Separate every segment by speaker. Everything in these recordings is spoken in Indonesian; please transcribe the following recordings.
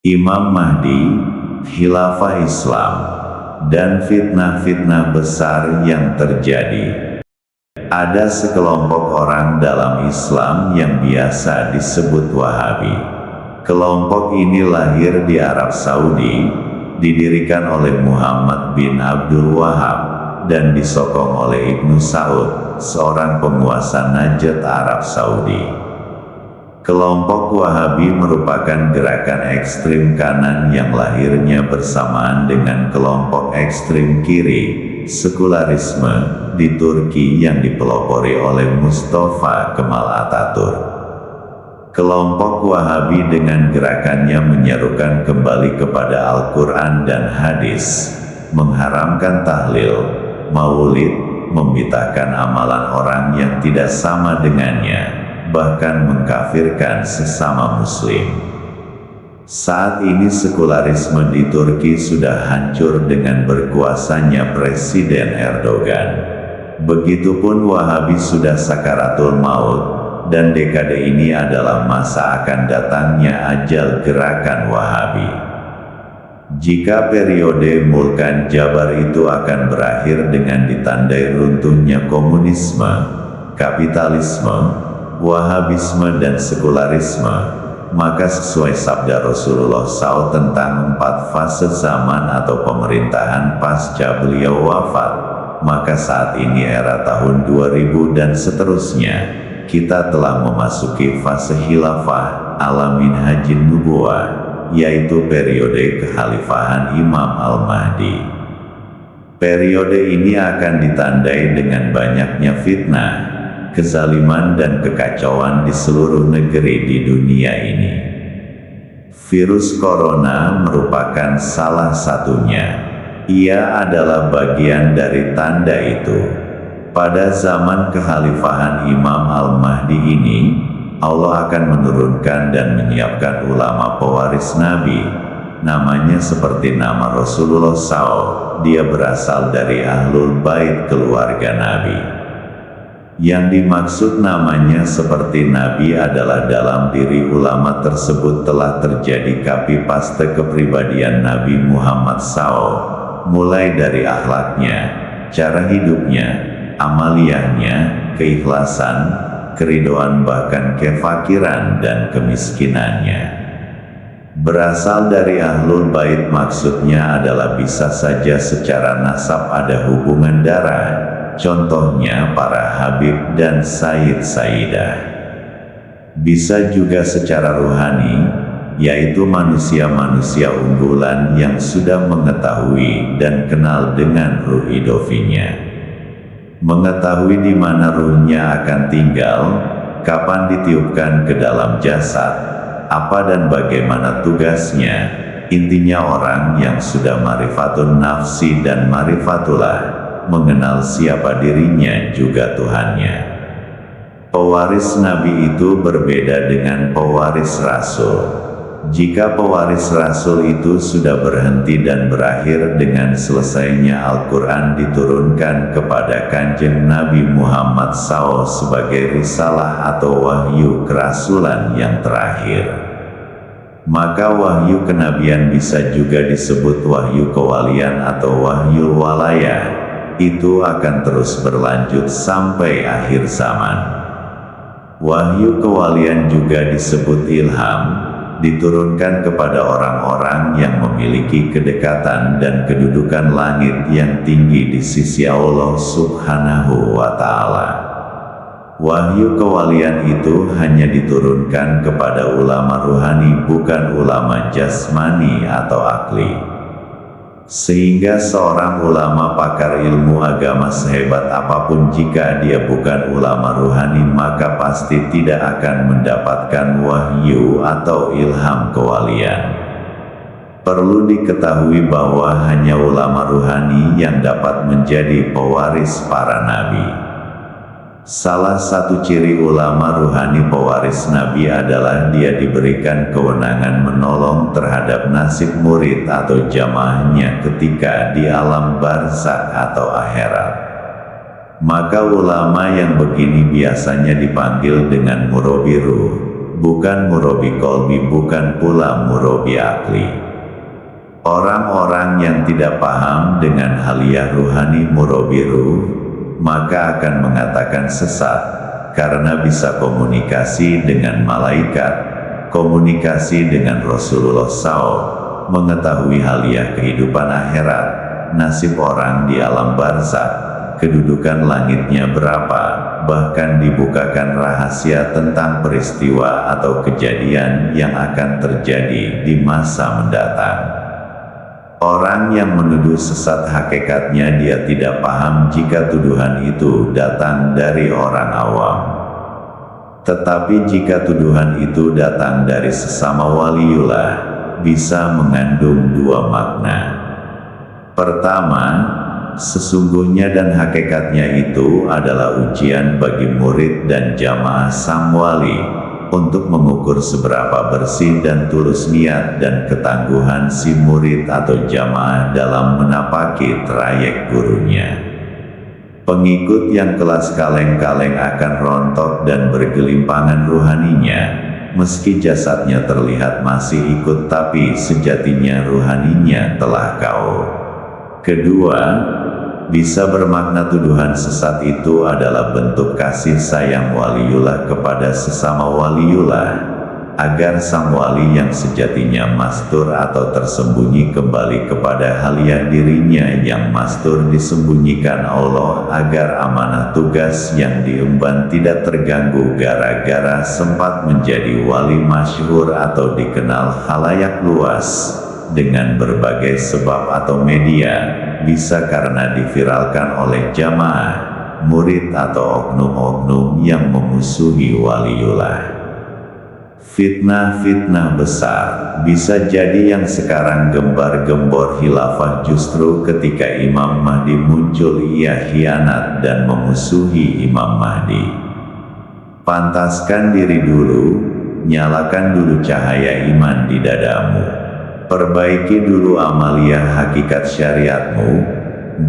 Speaker 1: Imam Mahdi, khilafah Islam, dan fitnah-fitnah besar yang terjadi. Ada sekelompok orang dalam Islam yang biasa disebut Wahabi. Kelompok ini lahir di Arab Saudi, didirikan oleh Muhammad bin Abdul Wahab, dan disokong oleh Ibnu Saud, seorang penguasa Najd Arab Saudi. Kelompok Wahabi merupakan gerakan ekstrim kanan yang lahirnya bersamaan dengan kelompok ekstrim kiri, sekularisme, di Turki yang dipelopori oleh Mustafa Kemal Atatürk. Kelompok Wahabi dengan gerakannya menyerukan kembali kepada Al-Quran dan hadis, mengharamkan tahlil, maulid, membid'ahkan amalan orang yang tidak sama dengannya, bahkan mengkafirkan sesama muslim. Saat ini sekularisme di Turki sudah hancur dengan berkuasanya Presiden Erdogan. Begitupun Wahabi sudah sakaratul maut, dan dekade ini adalah masa akan datangnya ajal gerakan Wahabi. Jika periode Mulkan Jabar itu akan berakhir dengan ditandai runtuhnya komunisme, kapitalisme, Wahabisme dan sekularisme, maka sesuai sabda Rasulullah SAW tentang 4 fase zaman atau pemerintahan pasca beliau wafat, maka saat ini era tahun 2000 dan seterusnya, kita telah memasuki fase khilafah ala minhajin nubuwah, yaitu periode kekhalifahan Imam Al-Mahdi. Periode ini akan ditandai dengan banyaknya fitnah, kezaliman dan kekacauan di seluruh negeri di dunia ini. Virus corona merupakan salah satunya. Ia adalah bagian dari tanda itu. Pada zaman kekhalifahan Imam Al-Mahdi ini, Allah akan menurunkan dan menyiapkan ulama pewaris Nabi. Namanya seperti nama Rasulullah SAW, dia berasal dari Ahlul Bait keluarga Nabi. Yang dimaksud namanya seperti Nabi adalah dalam diri ulama tersebut telah terjadi copy paste kepribadian Nabi Muhammad SAW, mulai dari akhlaknya, cara hidupnya, amaliyahnya, keikhlasan, keridhaan bahkan kefakiran dan kemiskinannya. Berasal dari Ahlul Bait maksudnya adalah bisa saja secara nasab ada hubungan darah, contohnya para Habib dan Sayyid Sayyidah. Bisa juga secara ruhani, yaitu manusia-manusia unggulan yang sudah mengetahui dan kenal dengan ruh idofinya. Mengetahui di mana ruhnya akan tinggal, kapan ditiupkan ke dalam jasad, apa dan bagaimana tugasnya. Intinya orang yang sudah marifatun nafsi dan marifatullah, mengenal siapa dirinya juga Tuhannya. Pewaris Nabi itu berbeda dengan pewaris Rasul. Jika pewaris Rasul itu sudah berhenti dan berakhir dengan selesainya Al-Quran diturunkan kepada Kanjeng Nabi Muhammad SAW sebagai risalah atau wahyu kerasulan yang terakhir, maka wahyu kenabian bisa juga disebut wahyu kewalian atau wahyu walayah. Itu akan terus berlanjut sampai akhir zaman. Wahyu kewalian juga disebut ilham, diturunkan kepada orang-orang yang memiliki kedekatan dan kedudukan langit yang tinggi di sisi Allah Subhanahu wa Ta'ala. Wahyu kewalian itu hanya diturunkan kepada ulama ruhani, bukan ulama jasmani atau akli. Sehingga seorang ulama pakar ilmu agama sehebat apapun, jika dia bukan ulama ruhani, maka pasti tidak akan mendapatkan wahyu atau ilham kewalian. Perlu diketahui bahwa hanya ulama ruhani yang dapat menjadi pewaris para nabi. Salah satu ciri ulama ruhani pewaris Nabi adalah dia diberikan kewenangan menolong terhadap nasib murid atau jamaahnya ketika di alam barzakh atau akhirat. Maka ulama yang begini biasanya dipanggil dengan murabi ruh, bukan murabi kolbi, bukan pula murabi akli. Orang-orang yang tidak paham dengan haliyah ruhani murabi ruh, maka akan mengatakan sesat, karena bisa komunikasi dengan malaikat, komunikasi dengan Rasulullah SAW, mengetahui haliyah kehidupan akhirat, nasib orang di alam barzakh, kedudukan langitnya berapa, bahkan dibukakan rahasia tentang peristiwa atau kejadian yang akan terjadi di masa mendatang. Orang yang menuduh sesat hakikatnya dia tidak paham jika tuduhan itu datang dari orang awam. Tetapi jika tuduhan itu datang dari sesama waliullah, bisa mengandung dua makna. Pertama, sesungguhnya dan hakikatnya itu adalah ujian bagi murid dan jamaah sang wali, untuk mengukur seberapa bersih dan tulus niat dan ketangguhan si murid atau jamaah dalam menapaki trayek gurunya. Pengikut yang kelas kaleng-kaleng akan rontok dan bergelimpangan ruhaninya, meski jasadnya terlihat masih ikut, tapi sejatinya ruhaninya telah KO. Kedua, bisa bermakna tuduhan sesat itu adalah bentuk kasih sayang waliullah kepada sesama waliullah, agar sang wali yang sejatinya mastur atau tersembunyi kembali kepada haliyah dirinya yang mastur disembunyikan Allah, agar amanah tugas yang diemban tidak terganggu gara-gara sempat menjadi wali masyhur atau dikenal khalayak luas dengan berbagai sebab atau media, bisa karena diviralkan oleh jamaah, murid atau oknum-oknum yang memusuhi waliullah. Fitnah-fitnah besar, bisa jadi yang sekarang gembar-gembor khilafah justru ketika Imam Mahdi muncul ia khianat dan memusuhi Imam Mahdi. Pantaskan diri dulu, nyalakan dulu cahaya iman di dadamu. Perbaiki dulu amalia hakikat syariatmu,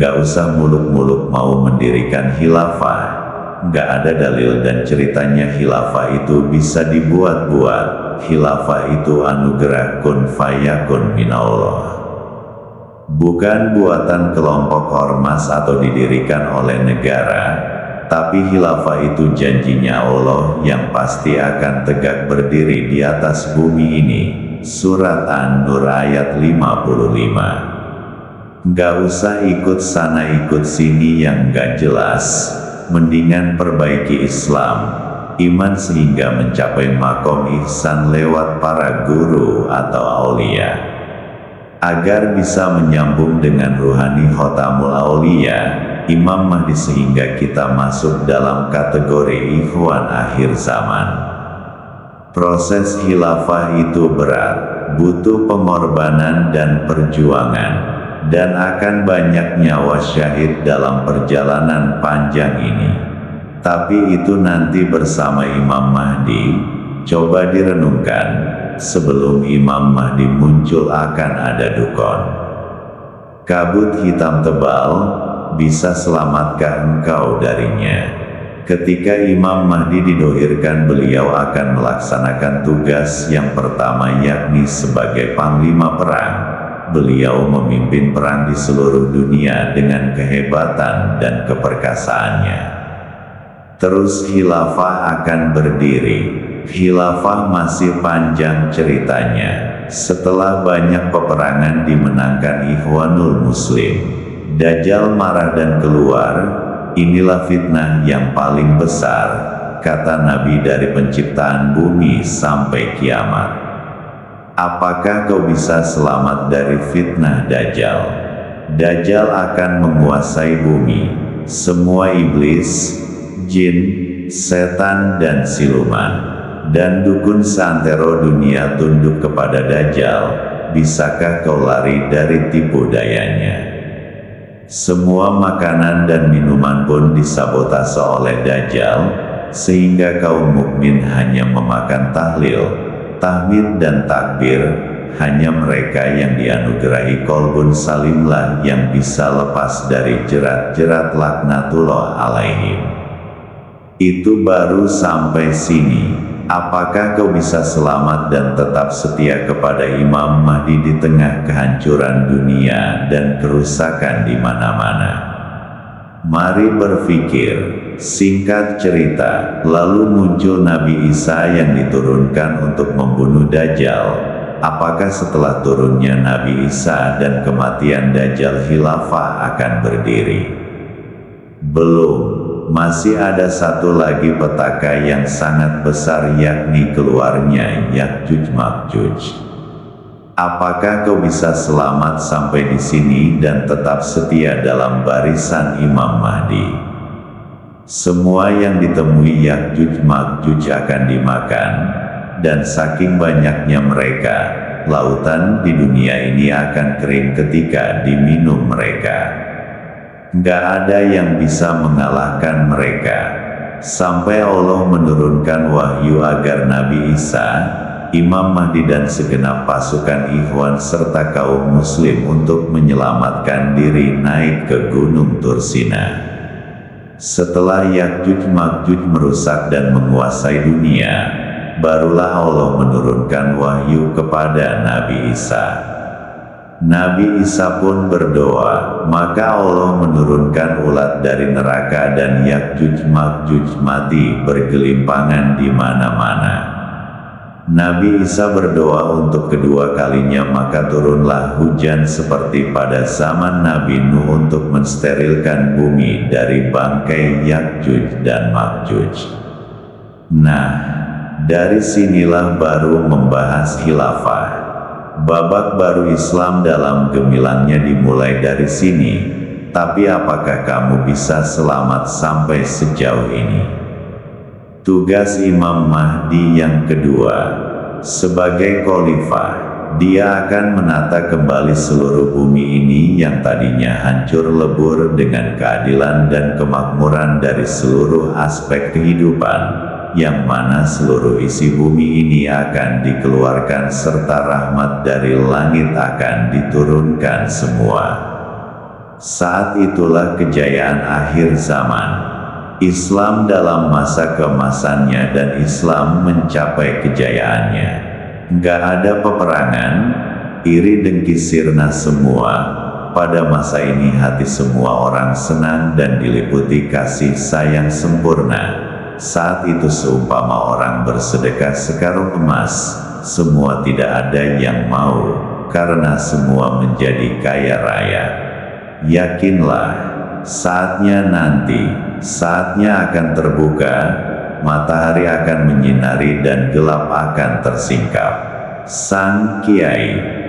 Speaker 1: gak usah muluk-muluk mau mendirikan khilafah. Gak ada dalil dan ceritanya khilafah itu bisa dibuat-buat. Khilafah itu anugerah kun fayakun minallah. Bukan buatan kelompok ormas atau didirikan oleh negara, tapi khilafah itu janjinya Allah yang pasti akan tegak berdiri di atas bumi ini. Surat An-Nur ayat 55. Gak usah ikut sana ikut sini yang gak jelas. Mendingan perbaiki Islam, iman sehingga mencapai makom ihsan lewat para guru atau aulia, agar bisa menyambung dengan ruhani khotamul aulia, Imam Mahdi, sehingga kita masuk dalam kategori ikhwan akhir zaman. Proses khilafah itu berat, butuh pengorbanan dan perjuangan, dan akan banyak nyawa syahid dalam perjalanan panjang ini. Tapi itu nanti bersama Imam Mahdi. Coba direnungkan, sebelum Imam Mahdi muncul akan ada dukun. Kabut hitam tebal, bisa selamatkah engkau darinya? Ketika Imam Mahdi didohirkan, beliau akan melaksanakan tugas yang pertama, yakni sebagai panglima perang. Beliau memimpin perang di seluruh dunia dengan kehebatan dan keperkasaannya. Terus khilafah akan berdiri. Khilafah masih panjang ceritanya. Setelah banyak peperangan dimenangkan Ikhwanul Muslim, Dajjal marah dan keluar. Inilah fitnah yang paling besar, kata Nabi, dari penciptaan bumi sampai kiamat. Apakah kau bisa selamat dari fitnah Dajjal? Dajjal akan menguasai bumi. Semua iblis, jin, setan dan siluman, dan dukun seantero dunia tunduk kepada Dajjal. Bisakah kau lari dari tipu dayanya? Semua makanan dan minuman pun disabotase oleh Dajjal, sehingga kaum mukmin hanya memakan tahlil, tahmid dan takbir. Hanya mereka yang dianugerahi kolbun salimlah yang bisa lepas dari jerat-jerat laknatullah alaihim. Itu baru sampai sini. apakah kau bisa selamat dan tetap setia kepada Imam Mahdi di tengah kehancuran dunia dan kerusakan di mana-mana? Mari berpikir. Singkat cerita, lalu muncul Nabi Isa yang diturunkan untuk membunuh Dajjal. Apakah setelah turunnya Nabi Isa dan kematian Dajjal, khilafah akan berdiri? Belum. Masih ada satu lagi petaka yang sangat besar, yakni keluarnya Ya'juj Ma'juj. Apakah kau bisa selamat sampai di sini dan tetap setia dalam barisan Imam Mahdi? Semua yang ditemui Ya'juj Ma'juj akan dimakan, dan saking banyaknya mereka, lautan di dunia ini akan kering ketika diminum mereka. Gak ada yang bisa mengalahkan mereka, sampai Allah menurunkan wahyu agar Nabi Isa, Imam Mahdi dan segenap pasukan Ikhwan serta kaum muslim untuk menyelamatkan diri naik ke Gunung Tursina. Setelah Ya'juj Ma'juj merusak dan menguasai dunia, barulah Allah menurunkan wahyu kepada Nabi Isa. Nabi Isa pun berdoa, maka Allah menurunkan ulat dari neraka dan Ya'juj Ma'juj mati bergelimpangan di mana-mana. Nabi Isa berdoa untuk kedua kalinya, maka turunlah hujan seperti pada zaman Nabi Nuh untuk mensterilkan bumi dari bangkai Ya'juj dan Ma'juj. Nah, dari sinilah baru membahas khilafah. Babak baru Islam dalam gemilangnya dimulai dari sini. Tapi apakah kamu bisa selamat sampai sejauh ini? Tugas Imam Mahdi yang kedua, sebagai khalifah, dia akan menata kembali seluruh bumi ini yang tadinya hancur lebur dengan keadilan dan kemakmuran dari seluruh aspek kehidupan, yang mana seluruh isi bumi ini akan dikeluarkan serta rahmat dari langit akan diturunkan semua. Saat itulah kejayaan akhir zaman. Islam dalam masa keemasannya dan Islam mencapai kejayaannya. Gak ada peperangan, iri dengki sirna semua. Pada masa ini hati semua orang senang dan diliputi kasih sayang sempurna. Saat itu seumpama orang bersedekah sekarung emas, semua tidak ada yang mau, karena semua menjadi kaya raya. Yakinlah, saatnya nanti, saatnya akan terbuka, matahari akan menyinari dan gelap akan tersingkap. Sang Kiai